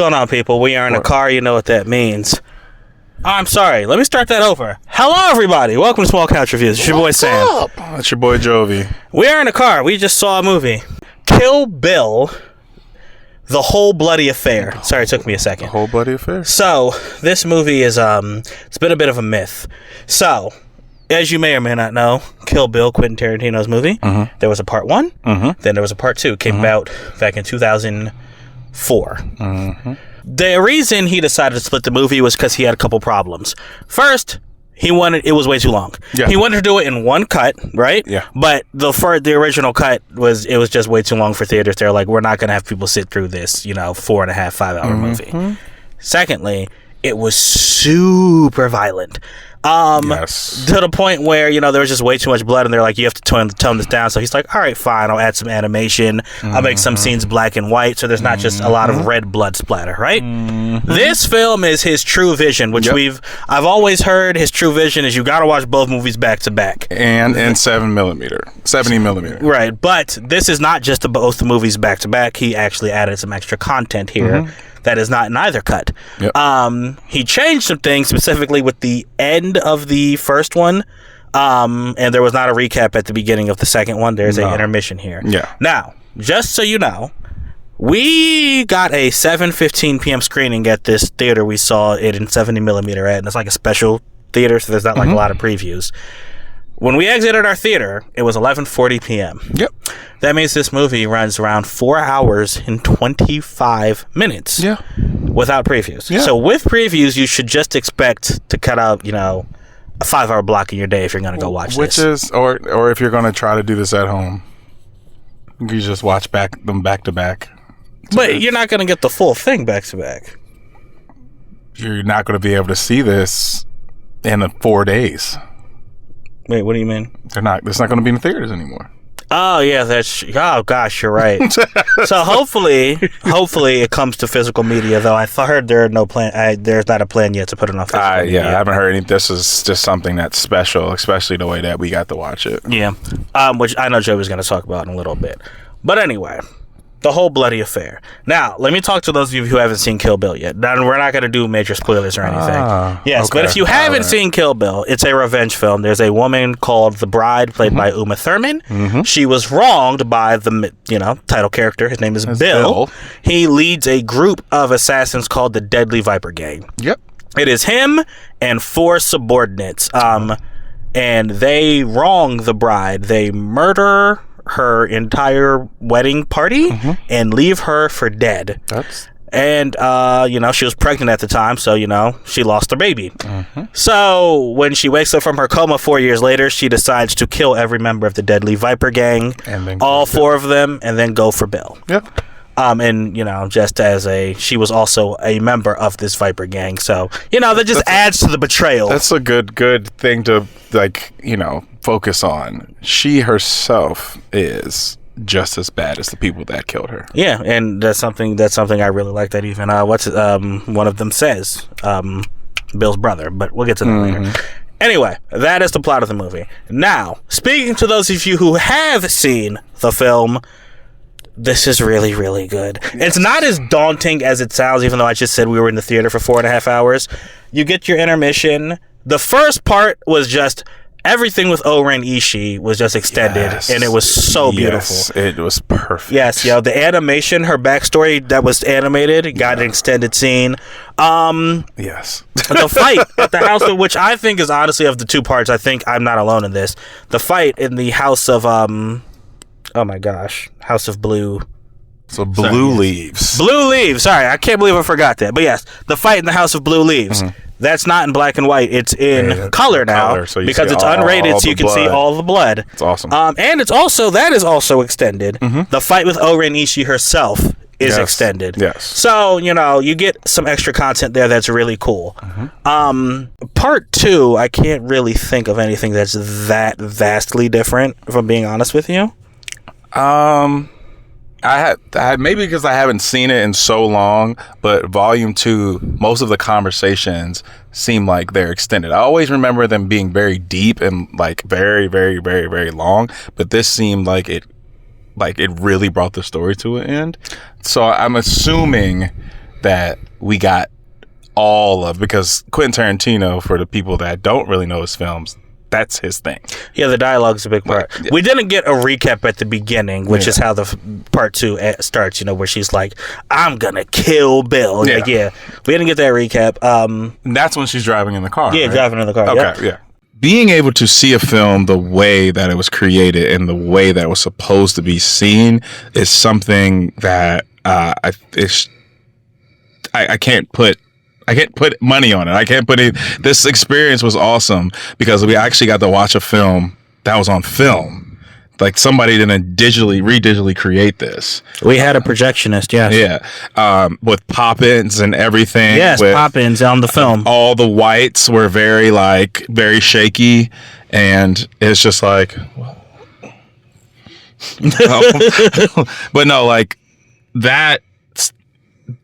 going on, people? We are in a car. You know what that means. I'm sorry. Let me start that over. Hello, everybody. Welcome to Small Couch Reviews. It's your boy, Sam. Oh, it's your boy, Jovi. We are in a car. We just saw a movie. Kill Bill. The Whole Bloody Affair. Sorry, it took me a second. The Whole Bloody Affair? So, this movie is, it's been a bit of a myth. So, as you may or may not know, Kill Bill, Quentin Tarantino's movie, there was a part 1, then there was a part 2. Came out back in 2004. The reason he decided to split the movie was because he had a couple problems. First, it was way too long. Yeah. He wanted to do it in one cut, right? Yeah. But the original cut was just way too long for theaters. They're like, we're not going to have people sit through this, 4.5, 5 hour movie. Secondly, it was super violent. Yes. To the point where, there was just way too much blood, and they're like, you have to tone this down. So he's like, all right, fine, I'll add some animation. I'll make some scenes black and white, so there's not just a lot of red blood splatter, right? This film is his true vision, which I've always heard his true vision is you gotta watch both movies back to back. And 70 millimeter. Right, but this is not just both the movies back to back. He actually added some extra content here. That is not in either cut. He changed some things, specifically with the end of the first one, and there was not a recap at the beginning of the second one. There's an intermission here. Now, just so you know, we got a 7:15 p.m. screening at this theater we saw it in 70 millimeter at, and it's like a special theater, so there's not like a lot of previews. When we exited our theater, it was 11:40 p.m. That means this movie runs around 4 hours and 25 minutes. Without previews. So with previews, you should just expect to cut out, a 5 hour block in your day if you're going to go watch this. Or if you're going to try to do this at home, you just watch them back to back. But you're not going to get the full thing back to back. You're not going to be able to see this in 4 days. Wait, what do you mean? It's not going to be in the theaters anymore. Oh yeah, oh gosh, you're right. So hopefully it comes to physical media. Though I heard there's not a plan yet to put it on physical media. I haven't heard any. This is just something that's special, especially the way that we got to watch it. Yeah, which I know Joe was going to talk about in a little bit. But anyway, The Whole Bloody Affair. Now, let me talk to those of you who haven't seen Kill Bill yet. Now, we're not going to do major spoilers or anything. Yes, okay. But if you haven't seen Kill Bill, it's a revenge film. There's a woman called the Bride, played by Uma Thurman. She was wronged by the title character. His name is Bill. He leads a group of assassins called the Deadly Viper Gang. It is him and 4 subordinates. And they wrong the bride. They murder her entire wedding party and leave her for dead. And she was pregnant at the time, so she lost her baby. So when she wakes up from her coma 4 years later, she decides to kill every member of the Deadly Viper Gang, all 4 of them, and then go for Bill. And just as she was also a member of this Viper Gang, so that just adds to the betrayal. That's a good thing to focus on. She herself is just as bad as the people that killed her. Yeah, and that's something I really like. That even one of them says, Bill's brother, but we'll get to that later. Anyway, that is the plot of the movie. Now, speaking to those of you who have seen the film, this is really, really good. It's not as daunting as it sounds, even though I just said we were in the theater for 4.5 hours. You get your intermission. The first part was just everything with Oren Ishii was just extended, and it was so beautiful. It was perfect. Yes, the animation, her backstory that was animated, got an extended scene. The fight at the house, which I think is honestly of the 2 parts, I think I'm not alone in this. The fight in the house of oh my gosh, House of Blue. So Blue Leaves. Blue Leaves. Sorry, I can't believe I forgot that. But yes, the fight in the House of Blue Leaves. That's not in black and white. It's in color now because it's unrated, so you can see all the blood. It's awesome. And that is also extended. The fight with Oren Ishii herself is extended. So, you get some extra content there that's really cool. Part 2, I can't really think of anything that's that vastly different, if I'm being honest with you. I had maybe because I haven't seen it in so long, but Volume 2, most of the conversations seem like they're extended. I always remember them being very deep and like very, very, very, very long, but this seemed like it really brought the story to an end. So I'm assuming that we got all of, because Quentin Tarantino, for the people that don't really know his films, that's his thing. Yeah, the dialogue's a big part. Yeah. We didn't get a recap at the beginning, which is how the part 2 starts, where she's like, I'm gonna kill Bill. Yeah. Like, we didn't get that recap. And that's when she's driving in the car. Yeah, right? driving in the car. Okay, yeah. Being able to see a film the way that it was created and the way that it was supposed to be seen is something that I can't put money on it. I can't put it. This experience was awesome because we actually got to watch a film that was on film. Like, somebody didn't digitally create this. We had a projectionist, yes. Yeah. With pop-ins and everything. Yes, pop-ins on the film. All the whites were very shaky, and it's just like, but no, like that,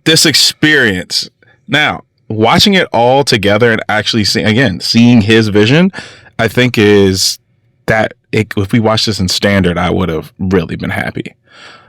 this experience. Now, watching it all together and actually seeing his vision, I think is that if we watched this in standard, I would have really been happy.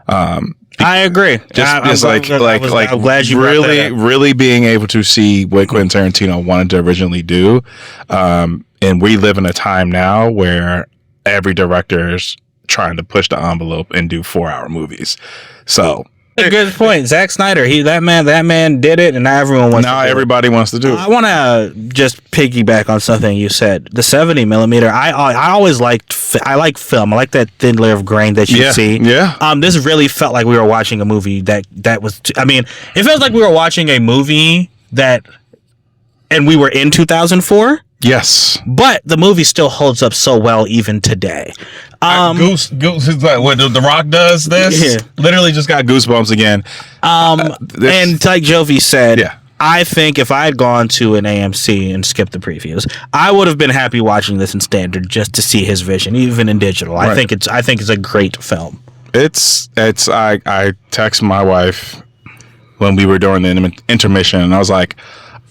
I agree. I'm glad you really being able to see what Quentin Tarantino wanted to originally do. And we live in a time now where every director is trying to push the envelope and do 4-hour movies. So, a good point. Zack Snyder, that man did it, and now everyone wants. Now everybody wants to do it. I want to just piggyback on something you said. The 70 millimeter. I always liked. I like film. I like that thin layer of grain that you see. Yeah. This really felt like we were watching a movie that was. It felt like we were watching a movie and we were in 2004. Yes, but the movie still holds up so well even today. Goose is like what The Rock does. This literally just got goosebumps again. And like Jovi said, yeah. I think if I had gone to an AMC and skipped the previews, I would have been happy watching this in standard just to see his vision, even in digital. Right. I think it's a great film. I text my wife when we were during the intermission, and I was like,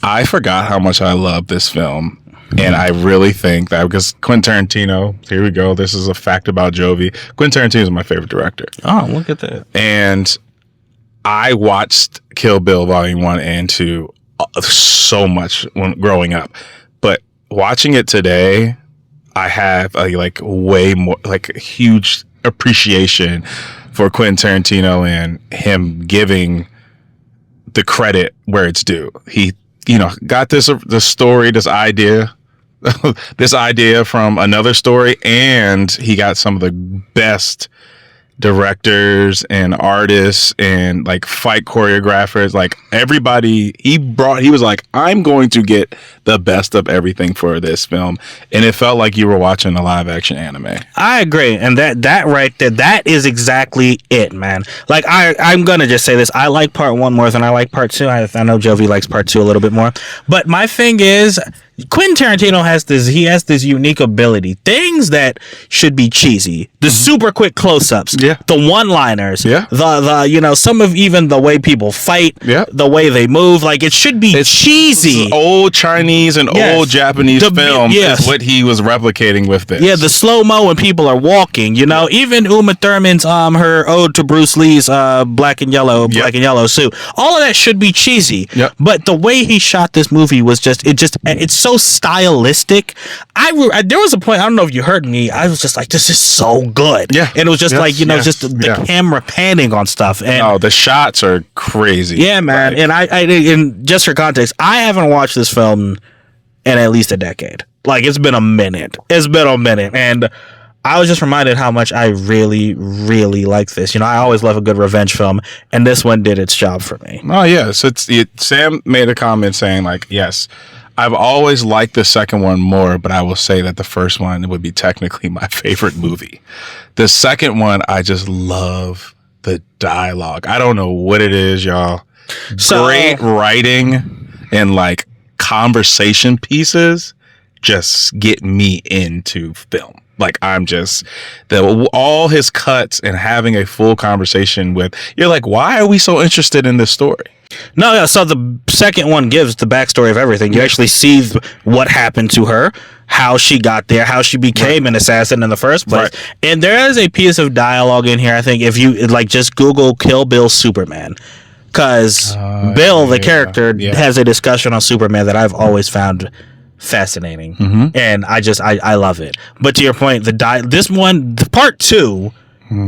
I forgot how much I love this film. And I really think that because Quentin Tarantino, here we go, this is a fact about Jovi. Quentin Tarantino is my favorite director. Oh, look at that. And I watched Kill Bill Volume 1 and 2 so much when growing up. But watching it today, I have a way more, a huge appreciation for Quentin Tarantino and him giving the credit where it's due. He got this story, this idea from another story, and he got some of the best directors and artists and fight choreographers, everybody he was like, I'm going to get the best of everything for this film, and it felt like you were watching a live action anime. I agree, and that right there, that is exactly it, man. I'm gonna just say this, I like part 1 more than I like part 2. I know Jovi likes part 2 a little bit more, but my thing is, Quentin Tarantino has this unique ability. Things that should be cheesy, the super quick close-ups, the one-liners, the some of even the way people fight, the way they move, it should be cheesy. Old Chinese and old Japanese films is what he was replicating with this. Yeah, the slow-mo when people are walking, even Uma Thurman's her ode to Bruce Lee's black and yellow suit. All of that should be cheesy. Yep. But the way he shot this movie was it's so stylistic. There was a point, I don't know if you heard me, I was just like, this is so good. Yeah. And it was just just the camera panning on stuff. And the shots are crazy. Yeah, man. And and just for context, I haven't watched this film in at least a decade. It's been a minute. And I was just reminded how much I really, really like this. I always love a good revenge film, and this one did its job for me. Oh, yes. Sam made a comment saying, yes, I've always liked the second one more, but I will say that the first one would be technically my favorite movie. The second one, I just love the dialogue. I don't know what it is, y'all. Great writing and conversation pieces just get me into film. I'm just all his cuts and having a full conversation with, you're like, why are we so interested in this story? No, so the second one gives the backstory of everything. You actually see what happened to her, how she got there, how she became an assassin in the first place. Right. And there is a piece of dialogue in here, I think, if you just Google Kill Bill Superman. because Bill, the character, has a discussion on Superman that I've always found fascinating, and I love it. But to your point, the part 2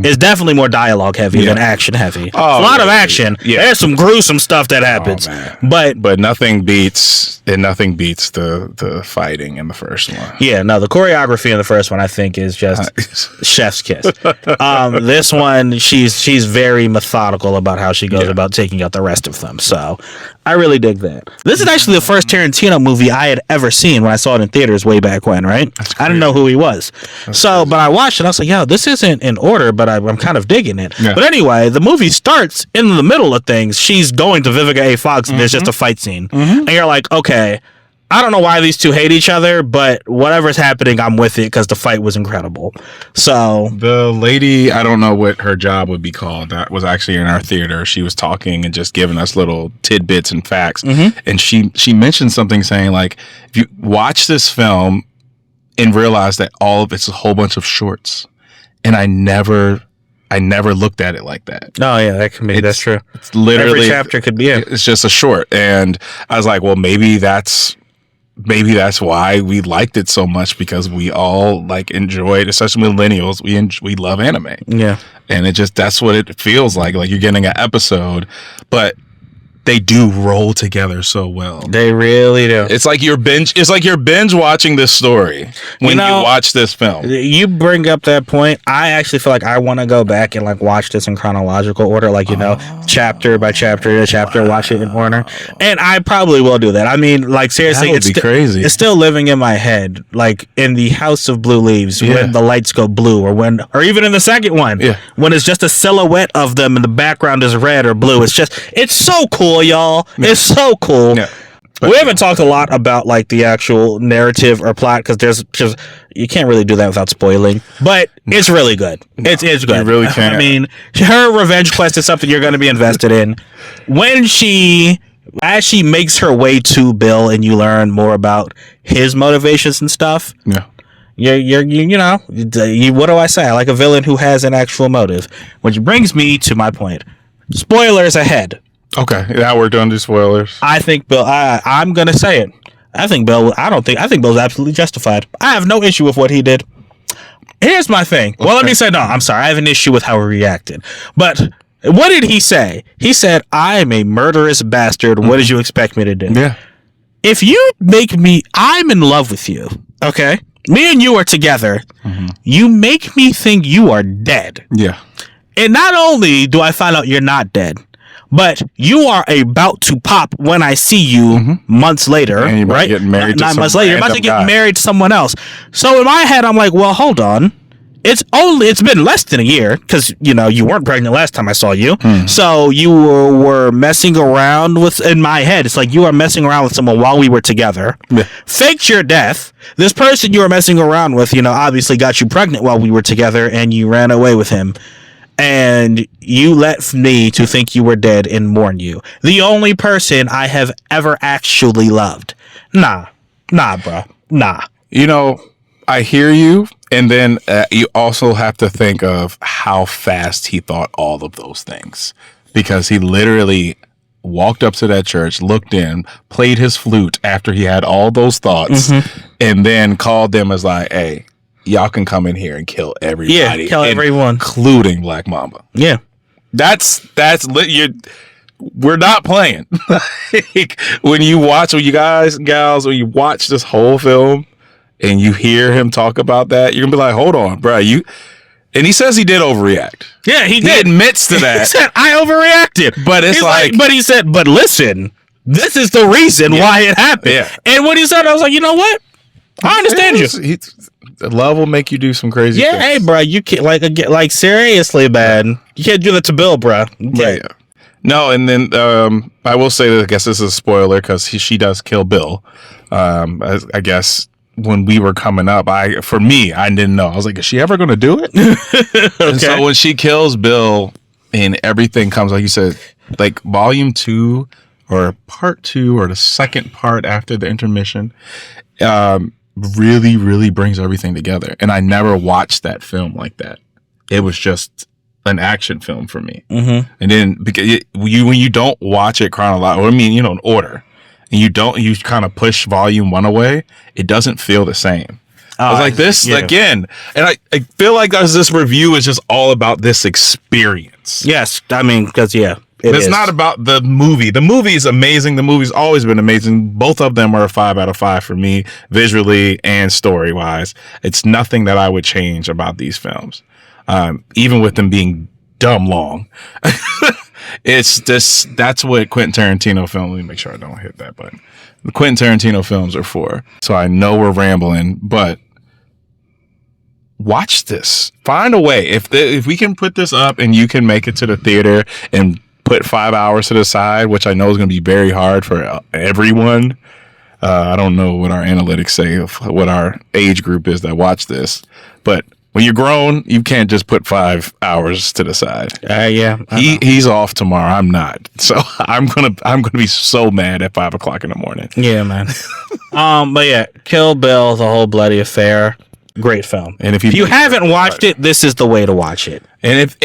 is definitely more dialogue heavy than action heavy. A lot of action. Yeah. There's some gruesome stuff that happens, but nothing beats the fighting in the first one. Yeah, no, the choreography in the first one I think is just chef's kiss. This one, she's very methodical about how she goes about taking out the rest of them. So I really dig that. This is actually the first Tarantino movie I had ever seen when I saw it in theaters way back when, right? I didn't know who he was. But I watched it, I was like, yo, this isn't in order, but I'm kind of digging it. Yeah. But anyway, the movie starts in the middle of things. She's going to Vivica A. Fox, and there's just a fight scene. And you're like, okay, I don't know why these two hate each other, but whatever's happening, I'm with it because the fight was incredible. So the lady, I don't know what her job would be called, that was actually in our theater. She was talking and just giving us little tidbits and facts. And she mentioned something saying, like, if you watch this film and realize that all of it's a whole bunch of shorts. And I never looked at it like that. Oh yeah, that's true. It's literally every chapter could be it's just a short. And I was like, well, maybe that's why we liked it so much, because we all like enjoyed, especially millennials, we love anime. Yeah. And that's what it feels like you're getting an episode, but they do roll together so well. They really do. It's like you're binge watching this story when you watch this film. You bring up that point. I actually feel like I want to go back and like watch this in chronological order, chapter by chapter to chapter, watch it in order. And I probably will do that. I mean, like seriously, it's crazy. It's still living in my head, like in the House of Blue Leaves when the lights go blue, or even in the second one when it's just a silhouette of them and the background is red or blue. It's so cool. Y'all, it's so cool. We haven't talked a lot about like the actual narrative or plot because you can't really do that without spoiling, but it's really good. It's good. You really can't. I mean, her revenge quest is something you're going to be invested in. When as she makes her way to Bill and you learn more about his motivations and stuff. Yeah. What do I say? I like a villain who has an actual motive, which brings me to my point. Spoilers ahead. Okay, now we're done to spoilers. I think Bill. I'm gonna say it. I think Bill's absolutely justified. I have no issue with what he did. Here's my thing. Okay. Well, let me say no. I'm sorry. I have an issue with how he reacted. But what did he say? He said, "I'm a murderous bastard. What did you expect me to do?" Yeah. If you I'm in love with you. Okay. Me and you are together. You make me think you are dead. Yeah. And not only do I find out you're not dead, but you are about to pop when I see you months later, and right? Getting married 9 months later, you're about to get married to someone else. So in my head, I'm like, well, hold on. It's been less than a year because you weren't pregnant last time I saw you. So you were messing around with. In my head, it's like you are messing around with someone while we were together. Yeah. Faked your death. This person you were messing around with, obviously got you pregnant while we were together, and you ran away with him. And you let me to think you were dead and mourn you. The only person I have ever actually loved. Nah, bro. Nah. I hear you. And then you also have to think of how fast he thought all of those things. Because he literally walked up to that church, looked in, played his flute after he had all those thoughts, and then called them as like, hey, y'all can come in here and kill everybody. Yeah, kill everyone, including Black Mamba. Yeah, that's we're not playing. When you watch this whole film and you hear him talk about that, you're gonna be like, hold on, bro. And he says he did overreact. Yeah, he did. He admits to that. He said I overreacted, but but he said, but listen, this is the reason why it happened. Yeah. And when he said, I was like, you know what? I understand you. Love will make you do some crazy things. Hey, bro, you can't like seriously, man. You can't do that to Bill, bro. Right. No, and then I will say that I guess this is a spoiler because she does kill Bill. I guess when we were coming up, I didn't know. I was like, is she ever going to do it? Okay. And so when she kills Bill and everything comes, like you said, like volume 2 or part 2 or the second part after the intermission, really, really brings everything together. And I never watched that film like that. It was just an action film for me. Mm-hmm. And then because when you don't watch it chronologically, I mean, you know, in order, and you kind of push volume 1 away, it doesn't feel the same. I was like, this again, and I feel like this review is just all about this experience. Yes, I mean, because it's not about the movie. The movie is amazing. The movie's always been amazing. Both of them are a 5 out of 5 for me, visually and story wise. It's nothing that I would change about these films, even with them being dumb long. It's just that's what Quentin Tarantino films. Let me make sure I don't hit that button. The Quentin Tarantino films are for. So I know we're rambling, but watch this. Find a way. If we can put this up and you can make it to the theater and put 5 hours to the side, which I know is going to be very hard for everyone. I don't know what our analytics say of what our age group is that watch this, but when you're grown, you can't just put 5 hours to the side. He's off tomorrow. I'm not. So I'm gonna be so mad at 5 o'clock in the morning. Yeah, man. But yeah, Kill Bill, the whole bloody affair. Great film. And if you haven't watched it, this is the way to watch it. And if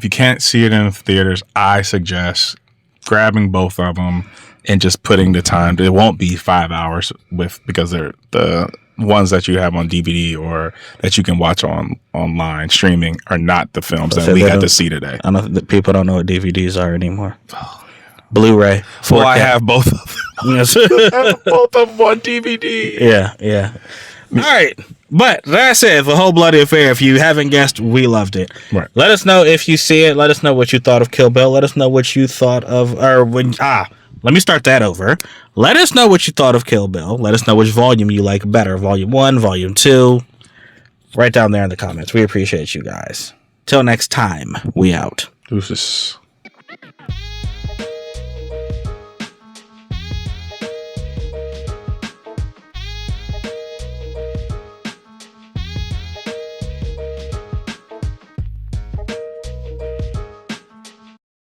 you can't see it in the theaters, I suggest grabbing both of them and just putting the time. It won't be 5 hours because they're the ones that you have on DVD or that you can watch online streaming are not the films that we got to see today. I know that people don't know what DVDs are anymore. Blu-ray. 4K. Well, I have both of them. Yes. I have both of them on DVD. Yeah. All right. But that's it. The whole bloody affair. If you haven't guessed, we loved it. Right. Let us know if you see it. Let us know what you thought of Kill Bill. Let us know what you thought of, let me start that over. Let us know what you thought of Kill Bill. Let us know which volume you like better. Volume 1, Volume 2. Right down there in the comments. We appreciate you guys. Till next time, we out. Deuces.